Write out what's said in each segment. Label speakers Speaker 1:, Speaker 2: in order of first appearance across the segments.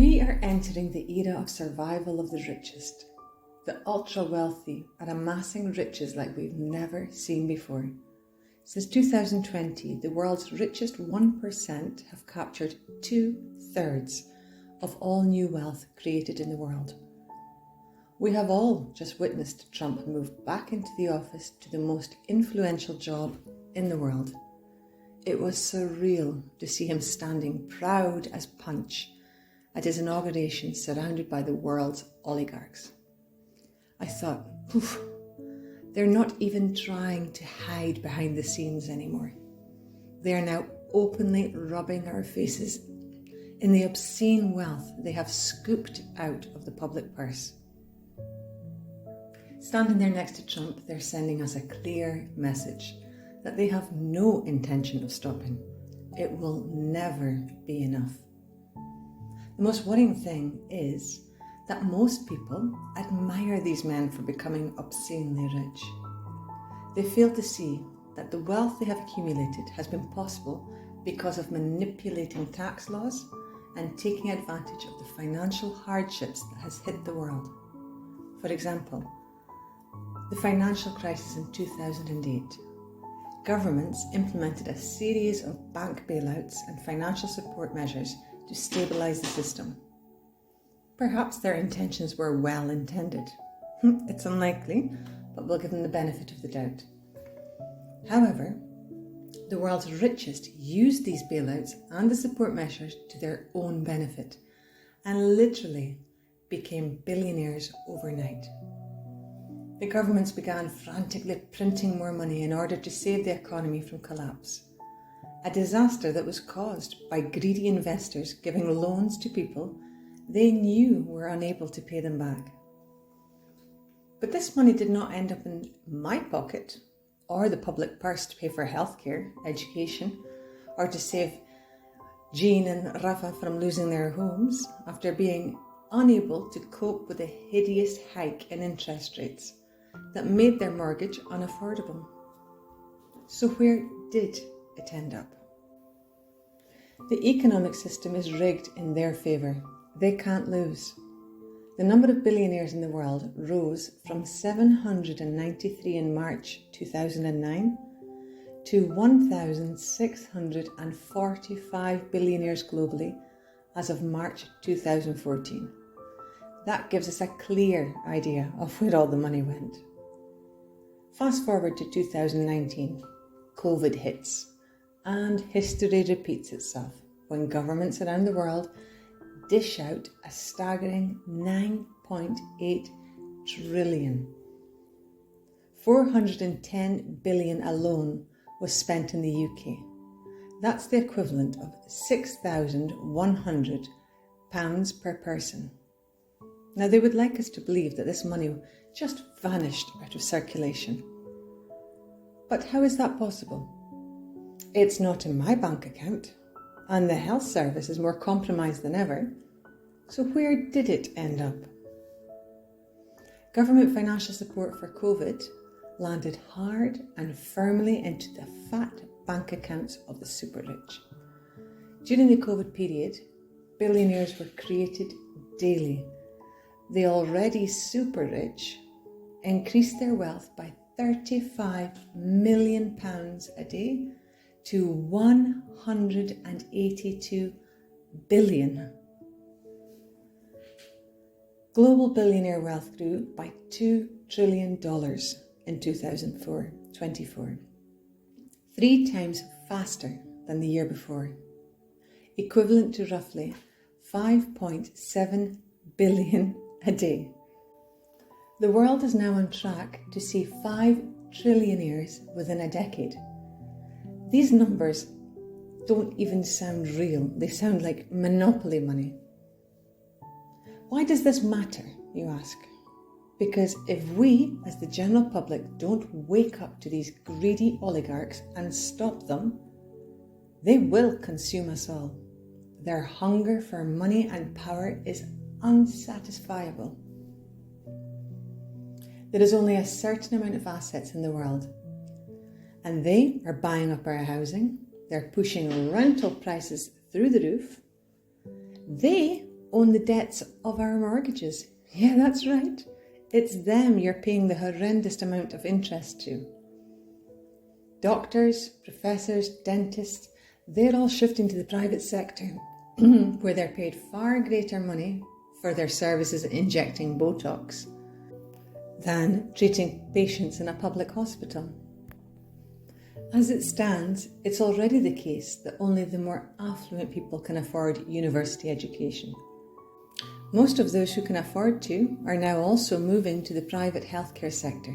Speaker 1: We are entering the era of survival of the richest. The ultra-wealthy are amassing riches like we've never seen before. Since 2020, the world's richest 1% have captured 2/3 of all new wealth created in the world. We have all just witnessed Trump move back into the office to the most influential job in the world. It was surreal to see him standing proud as punch at his inauguration, surrounded by the world's oligarchs. I thought, poof, they're not even trying to hide behind the scenes anymore. They are now openly rubbing our faces in the obscene wealth they have scooped out of the public purse. Standing there next to Trump, they're sending us a clear message that they have no intention of stopping. It will never be enough. The most worrying thing is that most people admire these men for becoming obscenely rich. They fail to see that the wealth they have accumulated has been possible because of manipulating tax laws and taking advantage of the financial hardships that has hit the world. For example, the financial crisis in 2008. Governments implemented a series of bank bailouts and financial support measures to stabilise the system. Perhaps their intentions were well intended. It's unlikely, but we'll give them the benefit of the doubt. However, the world's richest used these bailouts and the support measures to their own benefit and literally became billionaires overnight. The governments began frantically printing more money in order to save the economy from collapse. A disaster that was caused by greedy investors giving loans to people they knew were unable to pay them back. But this money did not end up in my pocket or the public purse to pay for healthcare, education, or to save Jean and Rafa from losing their homes after being unable to cope with the hideous hike in interest rates that made their mortgage unaffordable. So where did it end up? The economic system is rigged in their favour. They can't lose. The number of billionaires in the world rose from 793 in March 2009 to 1,645 billionaires globally as of March 2014. That gives us a clear idea of where all the money went. Fast forward to 2019, COVID hits, and history repeats itself when governments around the world dish out a staggering 9.8 trillion. 410 billion alone was spent in the UK. That's the equivalent of £6,100 per person. Now, they would like us to believe that this money just vanished out of circulation. But how is that possible? It's not in my bank account, and the health service is more compromised than ever. So where did it end up? Government financial support for COVID landed hard and firmly into the fat bank accounts of the super rich. During the COVID period, billionaires were created daily. The already super rich increased their wealth by £35 million a day to 182 billion. Global billionaire wealth grew by $2 trillion in 2024, 3 times faster than the year before, equivalent to roughly 5.7 billion a day. The world is now on track to see 5 trillionaires within a decade. These numbers don't even sound real. They sound like monopoly money. Why does this matter, you ask? Because if we, as the general public, don't wake up to these greedy oligarchs and stop them, they will consume us all. Their hunger for money and power is unsatisfiable. There is only a certain amount of assets in the world, and they are buying up our housing. They're pushing rental prices through the roof. They own the debts of our mortgages. Yeah, that's right. It's them you're paying the horrendous amount of interest to. Doctors, professors, dentists, they're all shifting to the private sector where they're paid far greater money for their services injecting Botox than treating patients in a public hospital. As it stands, it's already the case that only the more affluent people can afford university education. Most of those who can afford to are now also moving to the private healthcare sector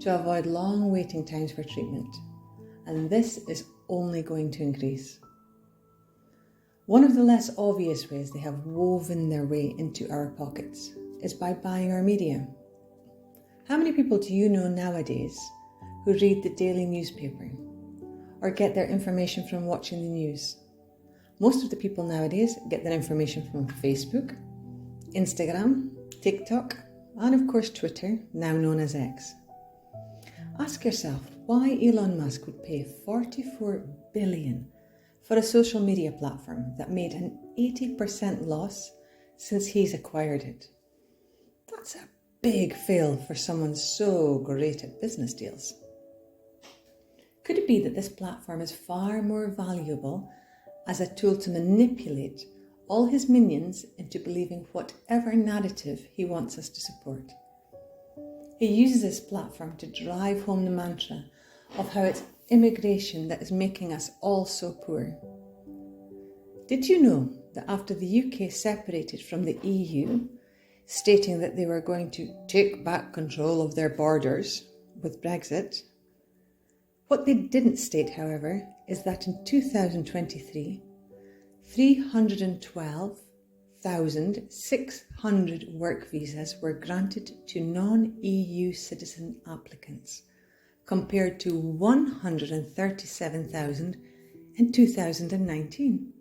Speaker 1: to avoid long waiting times for treatment, and this is only going to increase. One of the less obvious ways they have woven their way into our pockets is by buying our media. How many people do you know nowadays who read the daily newspaper or get their information from watching the news? Most of the people nowadays get their information from Facebook, Instagram, TikTok, and of course Twitter, now known as X. Ask yourself why Elon Musk would pay $44 billion for a social media platform that made an 80% loss since he's acquired it. That's a big fail for someone so great at business deals. Could it be that this platform is far more valuable as a tool to manipulate all his minions into believing whatever narrative he wants us to support? He uses this platform to drive home the mantra of how it's immigration that is making us all so poor. Did you know that after the UK separated from the EU, stating that they were going to take back control of their borders with Brexit, what they didn't state, however, is that in 2023, 312,600 work visas were granted to non-EU citizen applicants, compared to 137,000 in 2019.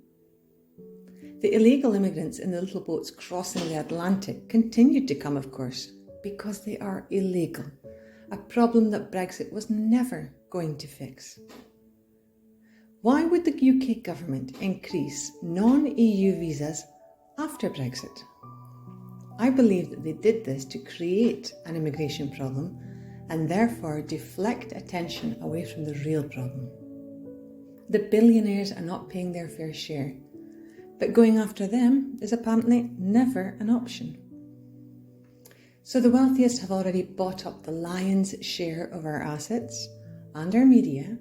Speaker 1: The illegal immigrants in the little boats crossing the Atlantic continued to come, of course, because they are illegal, a problem that Brexit was never going to fix. Why would the UK government increase non-EU visas after Brexit? I believe that they did this to create an immigration problem and therefore deflect attention away from the real problem. The billionaires are not paying their fair share, but going after them is apparently never an option. So the wealthiest have already bought up the lion's share of our assets and our media.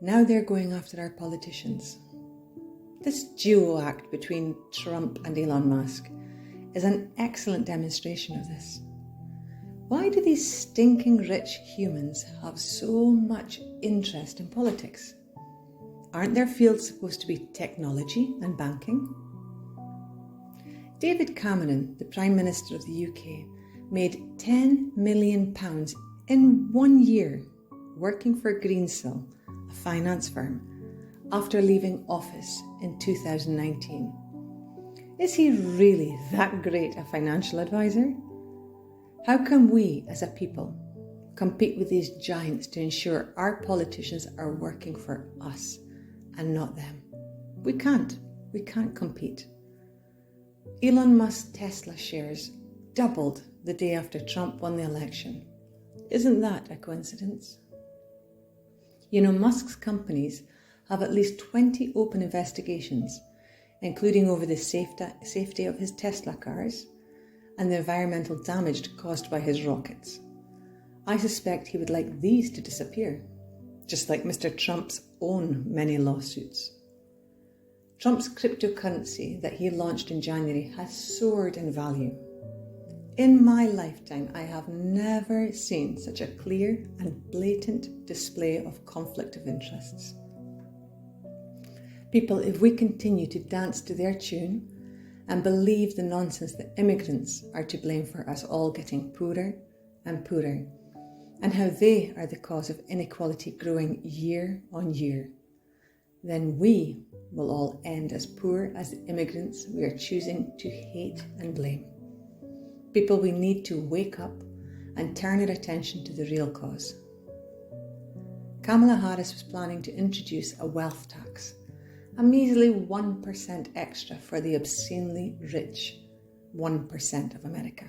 Speaker 1: Now they're going after our politicians. This duo act between Trump and Elon Musk is an excellent demonstration of this. Why do these stinking rich humans have so much interest in politics? Aren't their fields supposed to be technology and banking? David Cameron, the Prime Minister of the UK, made £10 million in 1 year working for Greensill, a finance firm, after leaving office in 2019. Is he really that great a financial advisor? How can we as a people compete with these giants to ensure our politicians are working for us and not them? We can't compete. Elon Musk's Tesla shares doubled the day after Trump won the election. Isn't that a coincidence? You know, Musk's companies have at least 20 open investigations, including over the safety of his Tesla cars and the environmental damage caused by his rockets. I suspect he would like these to disappear, just like Mr. Trump's own many lawsuits. Trump's cryptocurrency that he launched in January has soared in value. In my lifetime, I have never seen such a clear and blatant display of conflict of interests. People, if we continue to dance to their tune and believe the nonsense that immigrants are to blame for us all getting poorer and poorer, and how they are the cause of inequality growing year on year, then we will all end as poor as the immigrants we are choosing to hate and blame. People, we need to wake up and turn our attention to the real cause. Kamala Harris was planning to introduce a wealth tax, a measly 1% extra for the obscenely rich 1% of America.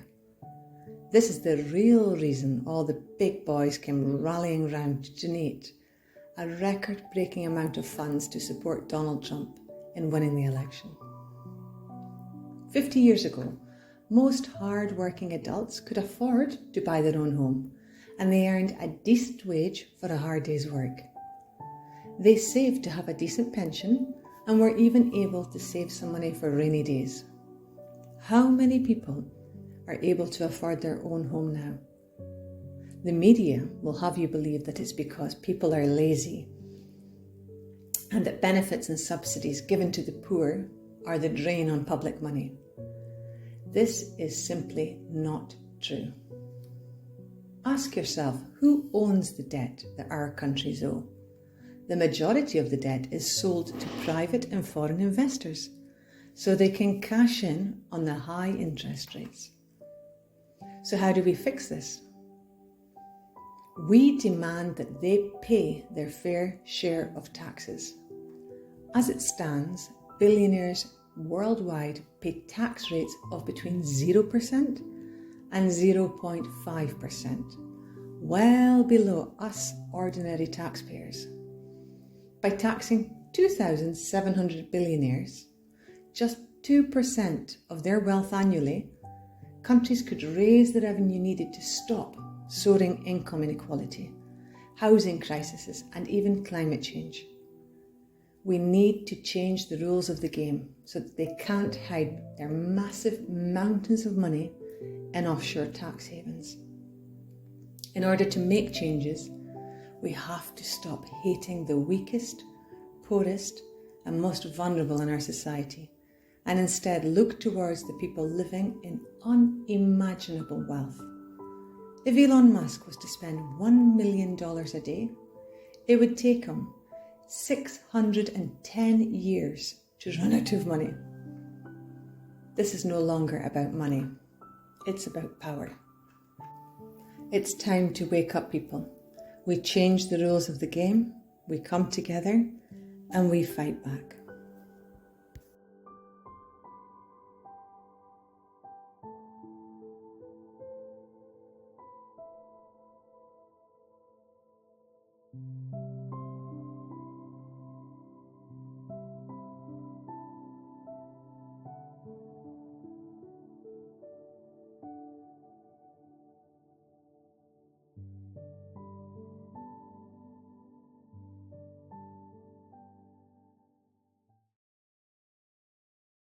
Speaker 1: This is the real reason all the big boys came rallying round to donate a record-breaking amount of funds to support Donald Trump in winning the election. 50 years ago, most hard-working adults could afford to buy their own home, and they earned a decent wage for a hard day's work. They saved to have a decent pension and were even able to save some money for rainy days. How many people are able to afford their own home now? The media will have you believe that it's because people are lazy and that benefits and subsidies given to the poor are the drain on public money. This is simply not true. Ask yourself, who owns the debt that our countries owe? The majority of the debt is sold to private and foreign investors, so they can cash in on the high interest rates. So how do we fix this? We demand that they pay their fair share of taxes. As it stands, billionaires worldwide pay tax rates of between 0% and 0.5%, well below us ordinary taxpayers. By taxing 2,700 billionaires, just 2% of their wealth annually, countries could raise the revenue needed to stop soaring income inequality, housing crises, and even climate change. We need to change the rules of the game so that they can't hide their massive mountains of money in offshore tax havens. In order to make changes, we have to stop hating the weakest, poorest, and most vulnerable in our society, and instead look towards the people living in unimaginable wealth. If Elon Musk was to spend $1 million a day, it would take him 610 years to run out of money. This is no longer about money. It's about power. It's time to wake up, people. We change the rules of the game, we come together, and we fight back.